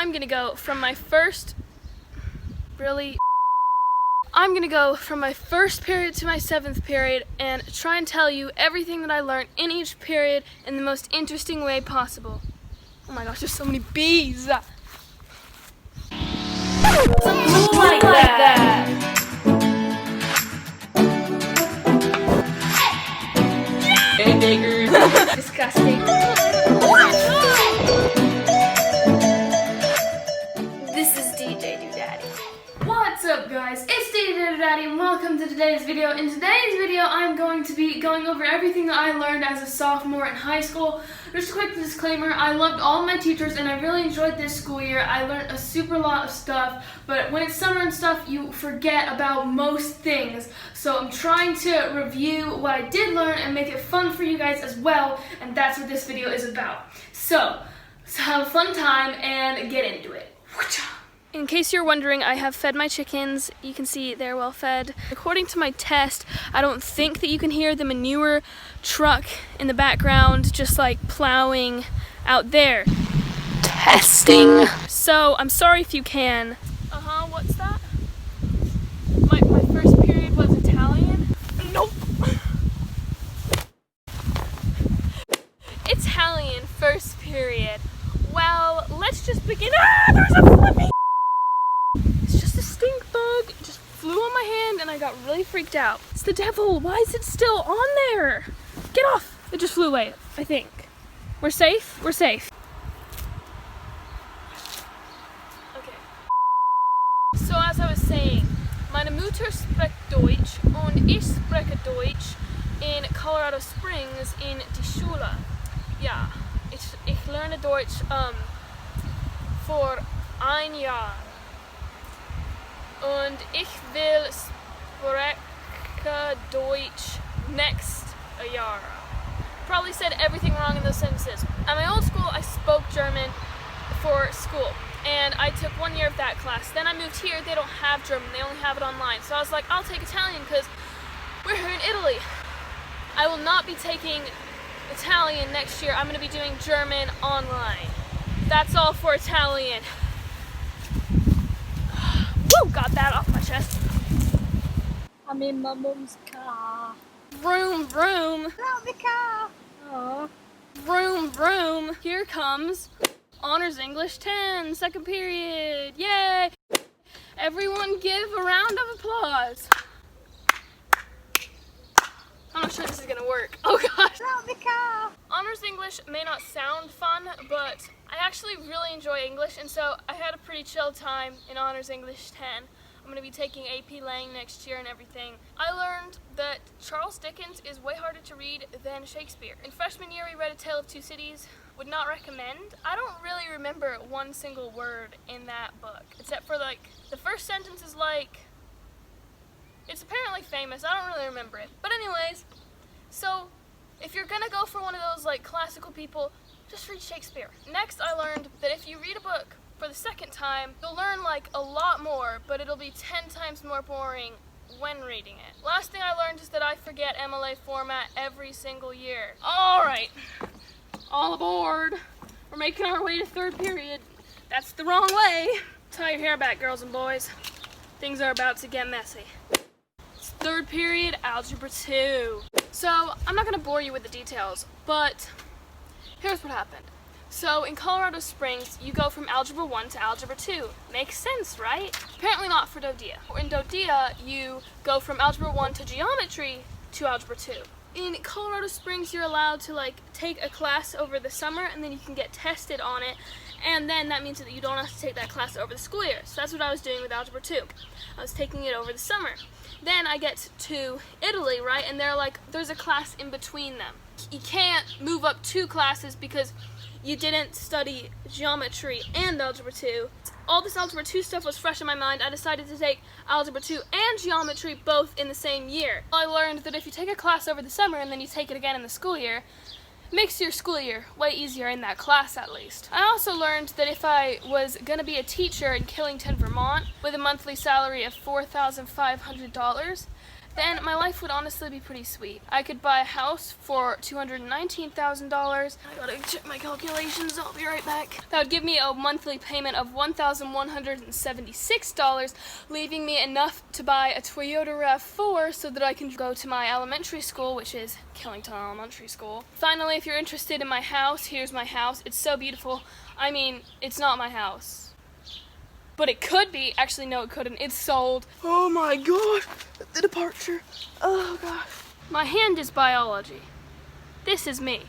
I'm gonna go from my first I'm gonna go from my first period to my 7th period and try and tell you everything that I learned in each period in the most interesting way possible. Oh my gosh, there's so many bees! Something like that! Hey, Digger! Disgusting. This is DJ.Do.Daddy. What's up, guys? It's DJ.Do.Daddy and welcome to today's video. In today's video, I'm going to be going over everything that I learned as a sophomore in high school. Just a quick disclaimer, I loved all my teachers and I really enjoyed this school year. I learned a super lot of stuff, but when it's summer and stuff, you forget about most things. So I'm trying to review what I did learn and make it fun for you guys as well, and that's what this video is about. So have a fun time and get into it. In case you're wondering, I have fed my chickens. You can see they're well fed. According to my test, I don't think that you can hear the manure truck in the background just like plowing out there. Testing. So I'm sorry if you can. What's that? My first period was Italian? Nope. Italian first period. Well, let's just begin. Ah, there's a flippy! It's just a stink bug. It just flew on my hand and I got really freaked out. It's the devil. Why is it still on there? Get off. It just flew away, I think. We're safe? We're safe. Okay. So as I was saying, meine Mutter spricht Deutsch und ich spreche Deutsch in Colorado Springs in die Schule. Ja, ich lerne Deutsch vor ein Jahr. Und ich will spreche Deutsch next year. Probably said everything wrong in those sentences. At my old school, I spoke German for school, and I took 1 year of that class. Then I moved here, they don't have German, they only have it online. So I was like, I'll take Italian because we're here in Italy. I will not be taking Italian next year. I'm going to be doing German online. That's all for Italian. Woo! Got that off my chest. I'm in my mum's car. Vroom, vroom. Out the car. Aww. Vroom, vroom. Here comes Honors English 10, second period. Yay! Everyone give a round of applause. I'm not sure this is gonna work. Oh gosh. Out the car. Honors English may not sound fun, but I actually really enjoy English, and so I had a pretty chill time in Honors English 10. I'm going to be taking AP Lang next year and everything. I learned that Charles Dickens is way harder to read than Shakespeare. In freshman year, we read A Tale of Two Cities. Would not recommend. I don't really remember one single word in that book, except for like the first sentence is like, it's apparently famous. I don't really remember it. But anyways, so if you're gonna go for one of those like classical people, just read Shakespeare. Next, I learned that if you read a book for the second time, you'll learn like a lot more, but it'll be 10 times more boring when reading it. Last thing I learned is that I forget MLA format every single year. All right, all aboard. We're making our way to third period. That's the wrong way. Tie your hair back, girls and boys. Things are about to get messy. It's third period, Algebra 2. So, I'm not gonna bore you with the details, but here's what happened. So, in Colorado Springs, you go from Algebra 1 to Algebra 2. Makes sense, right? Apparently not for Do.Dia. In Do.Dia, you go from Algebra 1 to Geometry to Algebra 2. In Colorado Springs, you're allowed to like take a class over the summer and then you can get tested on it, and then that means that you don't have to take that class over the school year. So that's what I was doing with Algebra 2. I was taking it over the summer. Then I get to Italy, right? And they're like, there's a class in between them. You can't move up 2 classes because you didn't study geometry and Algebra 2. All this Algebra 2 stuff was fresh in my mind. I decided to take Algebra 2 and geometry both in the same year. I learned that if you take a class over the summer and then you take it again in the school year, it makes your school year way easier in that class at least. I also learned that if I was gonna be a teacher in Killington, Vermont, with a monthly salary of $4,500, then my life would honestly be pretty sweet. I could buy a house for $219,000. I gotta check my calculations, I'll be right back. That would give me a monthly payment of $1,176, leaving me enough to buy a Toyota RAV4 so that I can go to my elementary school, which is Killington Elementary School. Finally, if you're interested in my house, here's my house. It's so beautiful. I mean, it's not my house. But it could be. Actually, no, it couldn't. It's sold. Oh my gosh. The departure. Oh gosh. My hand is biology. This is me.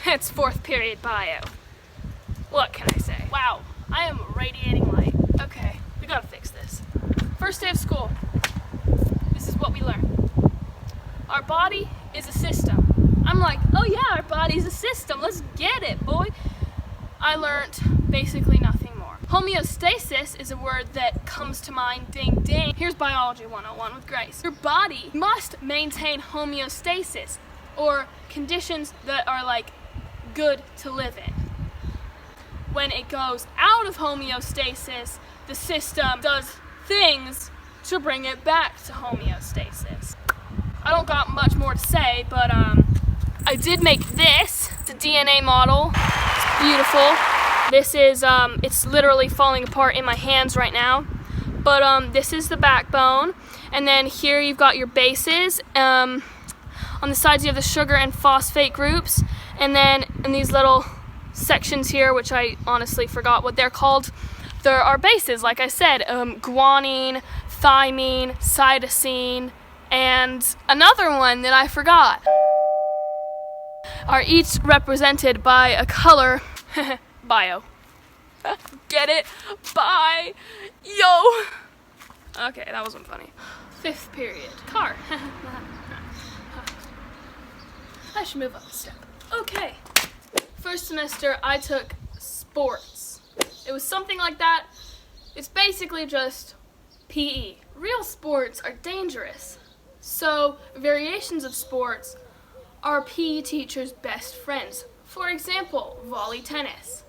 It's 4th period bio. What can I say? Wow, I am radiating light. Okay, we gotta fix this. First day of school. This is what we learn. Our body is a system. I'm like, oh yeah, our body's a system. Let's get it, boy. I learned basically nothing more. Homeostasis is a word that comes to mind, ding ding. Here's Biology 101 with Grace. Your body must maintain homeostasis, or conditions that are like good to live in. When it goes out of homeostasis, the system does things to bring it back to homeostasis. I don't got much more to say, but I did make this. It's a DNA model. It's beautiful. This is, it's literally falling apart in my hands right now. But this is the backbone. And then here you've got your bases. On the sides you have the sugar and phosphate groups. And then in these little sections here, which I honestly forgot what they're called, there are bases, like I said, guanine, thymine, cytosine, and another one that I forgot, are each represented by a color. Bio. Get it? Bye. Yo. Okay, that wasn't funny. 5th period. Car. I should move up a step. Okay. First semester, I took sports. It was something like that. It's basically just PE. Real sports are dangerous. So, variations of sports are PE teachers' best friends. For example, volley tennis.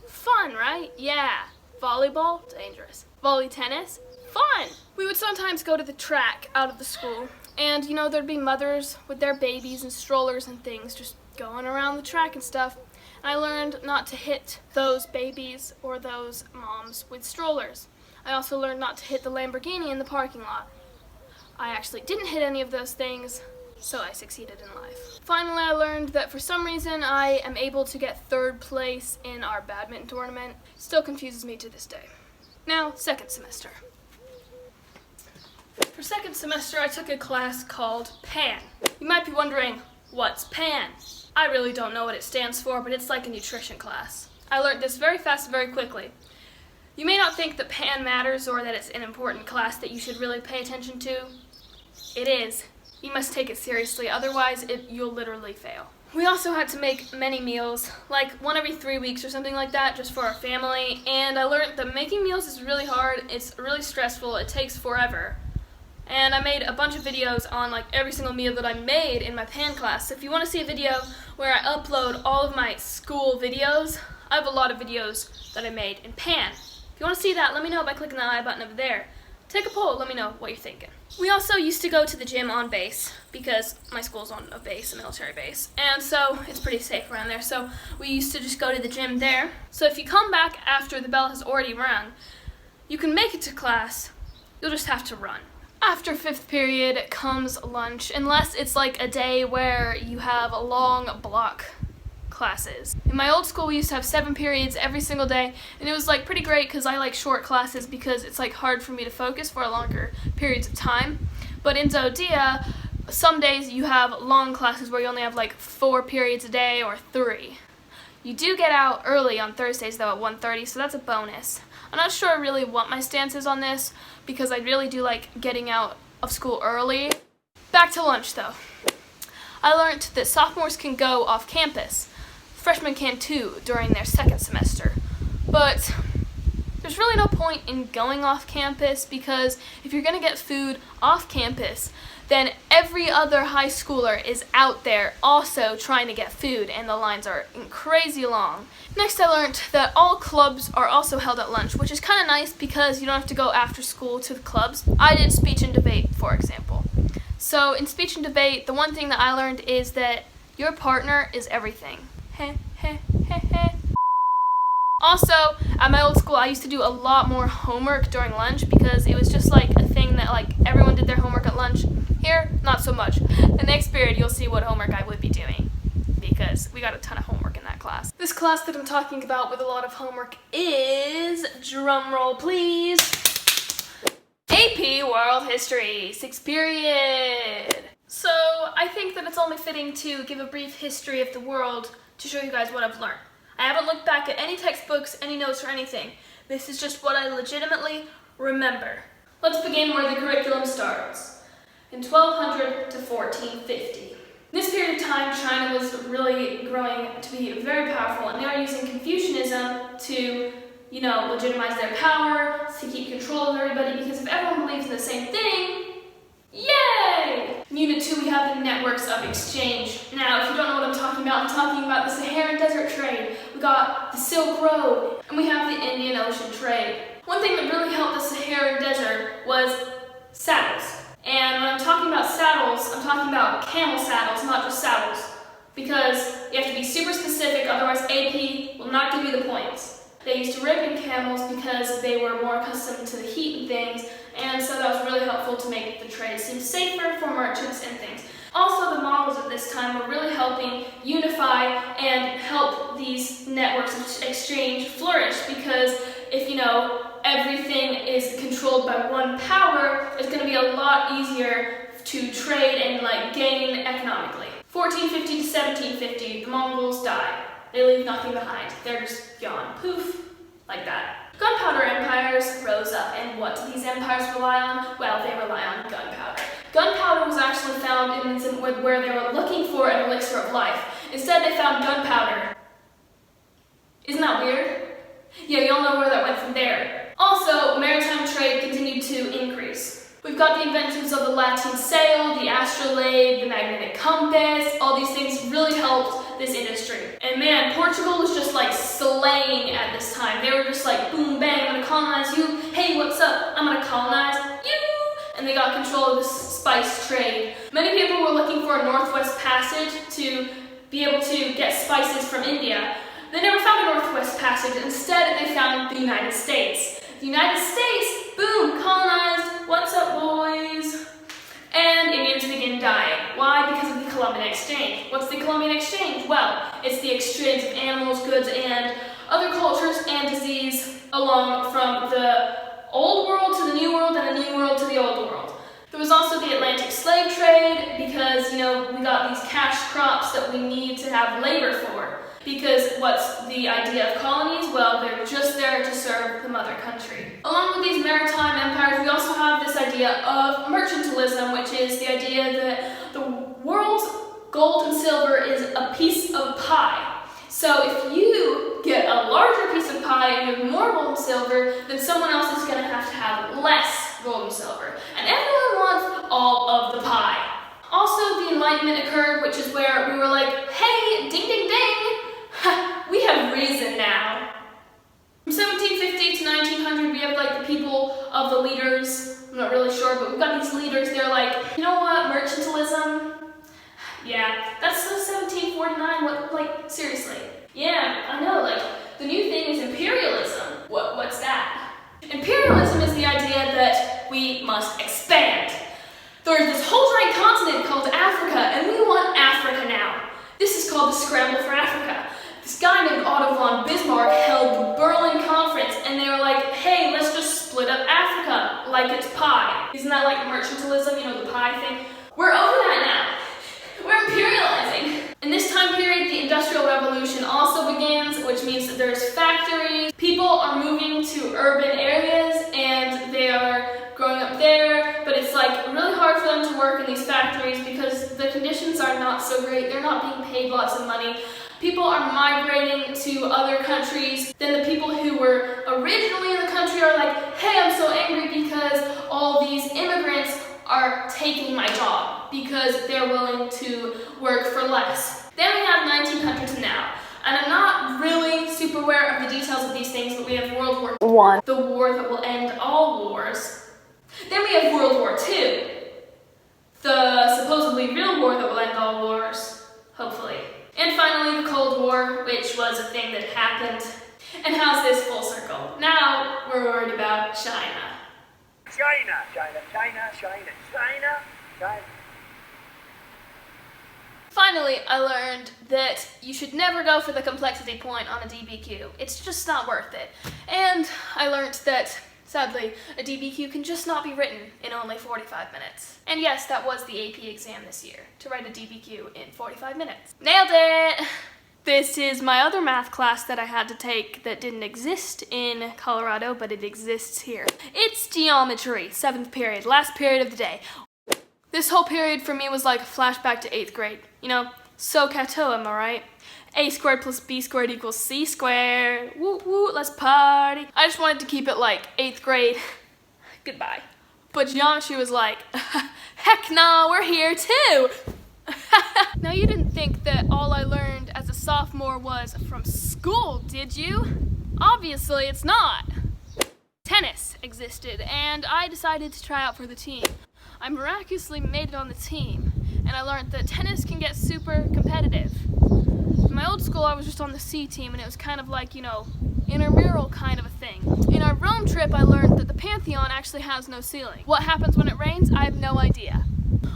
Fun, right? Yeah. Volleyball, dangerous. Volley tennis, fun. We would sometimes go to the track out of the school, and you know, there'd be mothers with their babies and strollers and things just going around the track and stuff. And I learned not to hit those babies or those moms with strollers. I also learned not to hit the Lamborghini in the parking lot. I actually didn't hit any of those things, so I succeeded in life. Finally, I learned that for some reason I am able to get 3rd place in our badminton tournament. Still confuses me to this day. Now, 2nd semester. For 2nd semester, I took a class called PAN. You might be wondering, what's PAN? I really don't know what it stands for, but it's like a nutrition class. I learned this very fast, very quickly. You may not think that PAN matters or that it's an important class that you should really pay attention to. It is. You must take it seriously, otherwise you'll literally fail. We also had to make many meals, like one every 3 weeks or something like that, just for our family, and I learned that making meals is really hard, it's really stressful, it takes forever. And I made a bunch of videos on like every single meal that I made in my PAN class. So if you want to see a video where I upload all of my school videos, I have a lot of videos that I made in PAN. If you want to see that, let me know by clicking the I button over there. Take a poll, let me know what you're thinking. We also used to go to the gym on base because my school's on a base, a military base, and so it's pretty safe around there. So we used to just go to the gym there. So if you come back after the bell has already rung, you can make it to class, you'll just have to run. After 5th period comes lunch, unless it's like a day where you have a long block classes. In my old school, we used to have 7 periods every single day, and it was like pretty great because I like short classes because it's like hard for me to focus for longer periods of time. But in Do.Daddy, some days you have long classes where you only have like 4 periods a day or 3. You do get out early on Thursdays though at 1:30, so that's a bonus. I'm not sure really what my stance is on this because I really do like getting out of school early. Back to lunch though. I learned that sophomores can go off campus. Freshmen can too during their 2nd semester. But there's really no point in going off campus because if you're going to get food off campus, then every other high schooler is out there also trying to get food and the lines are crazy long. Next, I learned that all clubs are also held at lunch, which is kind of nice because you don't have to go after school to the clubs. I did speech and debate, for example. So in speech and debate, the one thing that I learned is that your partner is everything. Heh, heh, heh, heh. Also, at my old school, I used to do a lot more homework during lunch because it was just like a thing that like everyone did their homework at lunch. Here, not so much. The next period, you'll see what homework I would be doing because we got a ton of homework in that class. This class that I'm talking about with a lot of homework is, drumroll please, AP World History, 6th period. So I think that it's only fitting to give a brief history of the world to show you guys what I've learned. I haven't looked back at any textbooks, any notes, or anything. This is just what I legitimately remember. Let's begin where the curriculum starts, in 1200 to 1450. This period of time, China was really growing to be very powerful, and they were using Confucianism to, legitimize their power, to keep control of everybody, because if everyone believes in the same thing, yay! In Unit 2, we have the networks of exchange. Now, if you don't know what I'm talking about the Saharan Desert trade. We got the Silk Road, and we have the Indian Ocean trade. One thing that really helped the Saharan Desert was saddles. And when I'm talking about saddles, I'm talking about camel saddles, not just saddles. Because you have to be super specific, otherwise AP will not give you the points. They used to ride in camels because they were more accustomed to the heat and things, and so that was really helpful to make the trade seem safer for merchants and things. Also, the Mongols at this time were really helping unify and help these networks of exchange flourish, because if everything is controlled by one power, it's going to be a lot easier to trade and gain economically. 1450 to 1750, the Mongols die. They leave nothing behind. They're just gone. Poof. Like that. Gunpowder empires rose up, and what do these empires rely on? Well, they rely on gunpowder. Gunpowder was actually found in where they were looking for an elixir of life. Instead, they found gunpowder. Isn't that weird? Yeah, you all know where that went from there. Also, maritime trade continued to increase. We've got the inventions of the lateen sail, the astrolabe, the magnetic compass. All these things really helped this industry. And man, Portugal was just slaying at this time. They were just boom, bang, I'm gonna colonize you. Hey, what's up? I'm gonna colonize you. And they got control of this spice trade. Many people were looking for a Northwest Passage to be able to get spices from India. They never found a Northwest Passage. Instead, they found the United States. The United States, boom, colonized. What's up, boys? And Indians begin dying. Why? Because of the Columbian Exchange. What's the Columbian Exchange? Well, it's the exchange of animals, goods, and other cultures and disease along from the Old World to the New World and the New World to the Old World. There was also the Atlantic slave trade because, we got these cash crops that we need to have labor for. Because what's the idea of colonies? Well, they're just there to serve the mother country. Along with these maritime empires, we also have this idea of mercantilism, which is the idea that the world's gold and silver is a piece of pie. So if you get a larger piece of pie and you have more gold and silver, then someone else is going to have less gold and silver. And everyone wants all of the pie. Also, the Enlightenment occurred, which is where we were like, hey, ding, ding, ding. We have reason now. From 1750 to 1900, we have the people of the leaders. I'm not really sure, but we've got these leaders. They're like, you know what, mercantilism? Yeah, that's so 1749. What, seriously? Yeah, I know. The new thing is imperialism. What's that? Imperialism is the idea that we must expand. There's this whole giant continent called Africa, and we want Africa now. This is called the Scramble for Africa. This guy named Otto von Bismarck held the Berlin Conference, and they were like, hey, let's just split up Africa like it's pie. Isn't that like mercantilism, the pie thing? We're over that now. We're imperializing. In this time period, the Industrial Revolution also begins, which means that there's factories. People are moving to urban areas, and they are growing up there, but it's really hard for them to work in these factories because the conditions are not so great. They're not being paid lots of money. People are migrating to other countries. Then the people who were originally in the country are like, hey, I'm so angry because all these immigrants are taking my job because they're willing to work for less. Then we have 1900s now. And I'm not really super aware of the details of these things, but we have World War I, the war that will end all wars. Then we have World War II. The supposedly real war that will end all wars, hopefully. And finally, the Cold War, which was a thing that happened. And how's this full circle? Now we're worried about China. China, China, China, China, China, China. Finally, I learned that you should never go for the complexity point on a DBQ. It's just not worth it. And I learned that, sadly, a DBQ can just not be written in only 45 minutes. And yes, that was the AP exam this year, to write a DBQ in 45 minutes. Nailed it! This is my other math class that I had to take that didn't exist in Colorado, but it exists here. It's geometry, 7th period, last period of the day. This whole period for me was like a flashback to 8th grade. You know, so cateau, am I right? A squared plus B squared equals C squared. Woo woo, let's party. I just wanted to keep it like 8th grade. Goodbye. But geometry was like, heck nah, we're here too. Now you didn't think that all I learned as a sophomore was from school, did you? Obviously it's not. Tennis existed, and I decided to try out for the team. I miraculously made it on the team, and I learned that tennis can get super competitive. In my old school, I was just on the C team, and it was kind of like, you know, intramural kind of a thing. In our Rome trip, I learned that the Pantheon actually has no ceiling. What happens when it rains? I have no idea.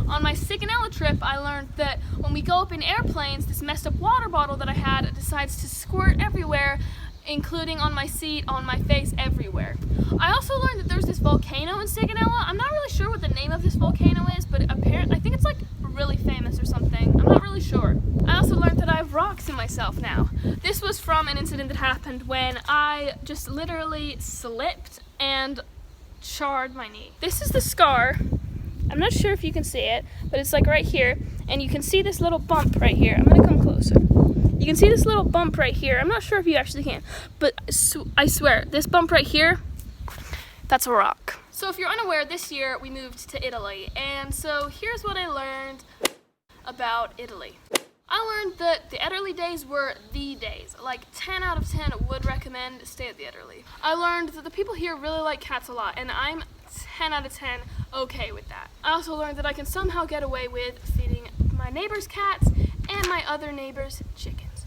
On my Sigonella trip, I learned that when we go up in airplanes, this messed up water bottle that I had decides to squirt everywhere, including on my seat, on my face, everywhere. I also learned that there's this volcano in Sigonella. I'm not really sure what the name of this volcano is, but apparently I think it's like really famous or something. I'm not really sure. I also learned that I have rocks in myself now. This was from an incident that happened when I just literally slipped and charred my knee. This is the scar. I'm not sure if you can see it, but it's like right here, and you can see this little bump right here. I'm gonna come closer. You can see this little bump right here. I'm not sure if you actually can, but I swear, this bump right here, that's a rock. So if you're unaware, this year we moved to Italy, and so here's what I learned about Italy. I learned that the Ederly days were the days. Like 10 out of 10 would recommend stay at the Ederly. I learned that the people here really like cats a lot, and I'm 10 out of 10 okay with that. I also learned that I can somehow get away with feeding my neighbor's cats and my other neighbor's chickens.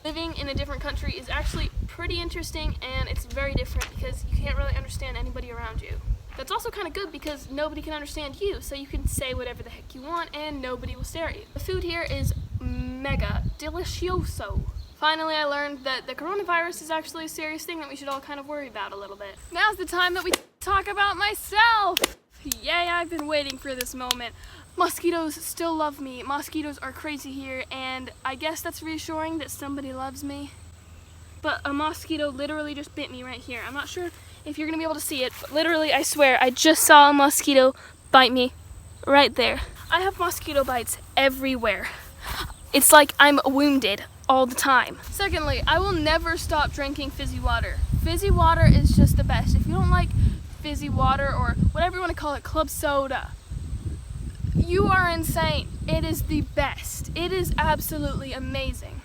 Living in a different country is actually pretty interesting, and it's very different because you can't really understand anybody around you. That's also kind of good because nobody can understand you, so you can say whatever the heck you want and nobody will stare at you. The food here is mega delicioso. Finally, I learned that the coronavirus is actually a serious thing that we should all kind of worry about a little bit. Now's the time that we talk about myself. Yay, I've been waiting for this moment. Mosquitoes still love me. Mosquitoes are crazy here, and I guess that's reassuring that somebody loves me. But a mosquito literally just bit me right here. I'm not sure if you're gonna be able to see it, but literally, I swear, I just saw a mosquito bite me right there. I have mosquito bites everywhere. It's like I'm wounded all the time. Secondly, I will never stop drinking fizzy water. Fizzy water is just the best. If you don't like fizzy water, or whatever you want to call it, club soda, you are insane. It is the best. It is absolutely amazing.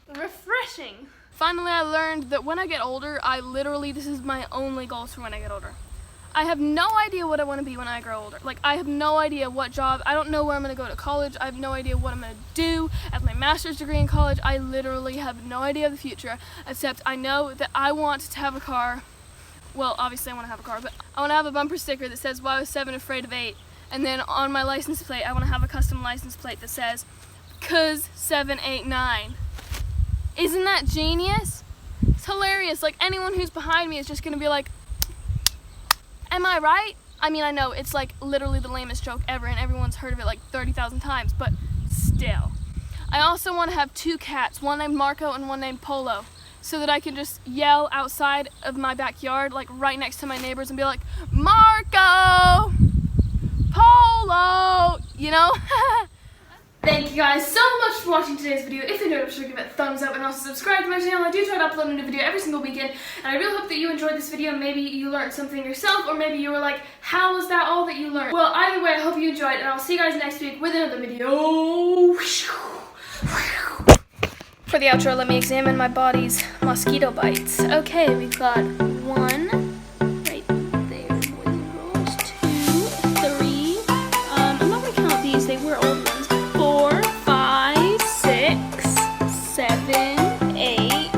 Refreshing. Finally, I learned that when I get older, this is my only goals for when I get older. I have no idea what I want to be when I grow older. Like, I have no idea what job. I don't know where I'm going to go to college. I have no idea what I'm going to do as my master's degree in college. I literally have no idea of the future, except I know that I want to have a car. Well, obviously I want to have a car, but I want to have a bumper sticker that says, "Why was 7 afraid of 8?" And then on my license plate, I want to have a custom license plate that says, "'Cause 7, 8, 9. Isn't that genius? It's hilarious. Like, anyone who's behind me is just going to be like, am I right? I mean, I know it's like literally the lamest joke ever, and everyone's heard of it like 30,000 times, but still. I also want to have 2 cats, one named Marco and one named Polo, so that I can just yell outside of my backyard, like right next to my neighbors, and be like, "Marco! Polo!" You know? Thank you guys so much for watching today's video. If you enjoyed, be sure to give it a thumbs up and also subscribe to my channel. I do try to upload a new video every single weekend, and I really hope that you enjoyed this video. Maybe you learned something yourself, or maybe you were like, how was that all that you learned? Well, either way, I hope you enjoyed, and I'll see you guys next week with another video. For the outro, let me examine my body's mosquito bites. Okay, we've got 1 right there, boys and girls. 2, 3. I'm not gonna count these, they were old ones. 4, 5, 6, 7, 8,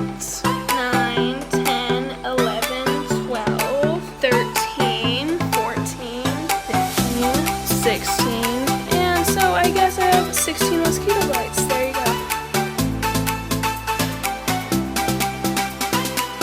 9, 10, 11, 12, 13, 14, 15, 16, and so I guess I have 16 mosquito bites. There you go.